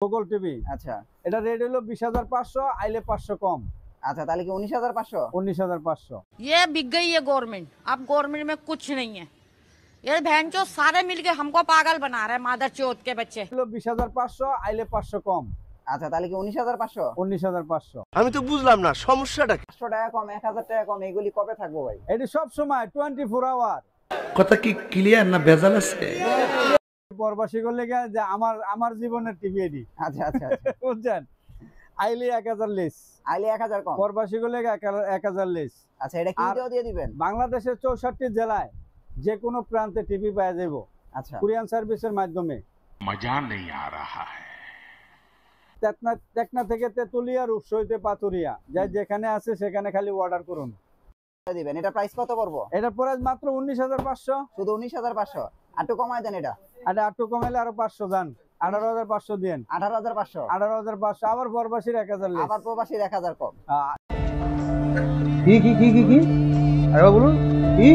Google TV. আচ্ছা এটা rate হলো 20,500, আইলে 500 কম। আচ্ছা, তাহলে কি 19,500? 19,500। ये बिक गई है गवर्नमेंट। अब गवर्नमेंट में कुछ नहीं है। ये भैंचो सारे मिलके हमको पागल बना रहे हैं, मादर चौथ के बच्चे। হলো 20,500, আইলে 500 কম। আচ্ছা, তাহলে কি 19,500? 19,500। আমি তো বুঝলাম না সমস্যাটা কি। 500 টাকা কম, 1,000 টাকা কম, এগুলি কবে থাকবো ভাই? এটি সব সময় 24 আওয়ার। কথা কি ক্লিয়ার না ভেজাল আছে? প্রবাসী করলে যে আমার জীবনের টিভি এটি। আচ্ছা আচ্ছা আচ্ছা। বুঝছেন? আইলে 1,000 লেস। আইলে 1,000 কম। প্রবাসী করলে 1,000 লেস। আচ্ছা, এটা কি দিয়ে দিবেন? বাংলাদেশের 64 জেলায় যে কোনো প্রান্তে টিভি পাওয়া যাবে। আচ্ছা, কুরিয়ান সার্ভিসের মাধ্যমে। मजा नहीं आ रहा है। টেকনা থেকে তেতুলিয়া, রূপসইতে পাতুরিয়া, যাই যেখানে আছে সেখানে খালি অর্ডার করুন। দিবেন। এটা প্রাইস কত পড়বো? এটা প্রাইস মাত্র 19,500। শুধু 19,500? একটু কমায় দেন এটা। এটা একটু কমাইলে আরো 500 দেন। 18,500 দেন। 18,500? 18,500। আবার প্রবাসীর 1,000 লেস। আবার প্রবাসীর 1,000 কম। কি আরে বলুন কি?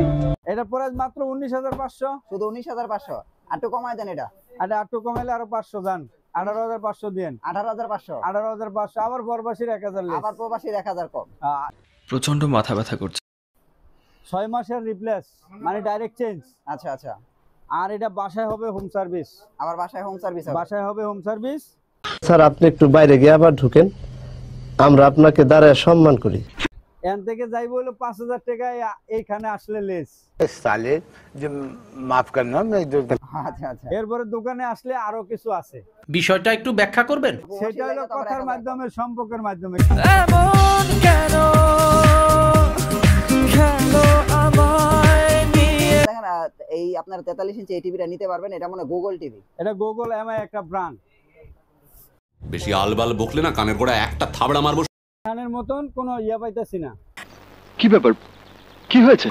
এটা প্রাইস মাত্র 19,500। শুধু 19,500? একটু কমায় দেন এটা। এটা একটু কমাইলে আরো 500 দেন। 18,500 দেন। 18,500? 18,500। আবার প্রবাসীর 1,000 লেস। আবার প্রবাসীর 1,000 কম। প্রচন্ড মাথা ব্যথা করছে। 6 মাসের রিপ্লেস, মানে ডাইরেক্ট চেঞ্জ। আচ্ছা আচ্ছা। আর এটা বাসায় হবে হোম সার্ভিস। আবার বাসায় হোম সার্ভিস হবে? বাসায় হবে হোম সার্ভিস। স্যার আপনি একটু বাইরে গিয়ে আবার ঢুকেন, আমরা আপনাকে দাঁড়ায় সম্মান করি। এখান থেকে যাইবো হলো 5,000 টাকা, এইখানে আসলে লেস। साले जो माफ करना मैं जो আচ্ছা আচ্ছা। এরপরে দোকানে আসলে আরো কিছু আছে। বিষয়টা একটু ব্যাখ্যা করবেন? সেটা হলো কথার মাধ্যমে, সম্পর্কের মাধ্যমে। দেখেন, এই আপনার 43 ইঞ্চি এই টিভিটা নিতে পারবেন। এটা মনে গুগল টিভি। এটা গুগল এমআই একটা ব্র্যান্ড। বেশি আলবাল বকলে না কানের গোড়া একটা থাবড়া মারবো। এখানের মতন কোনো ইয়া পাইতাছি না। কি ব্যাপার, কি হয়েছে?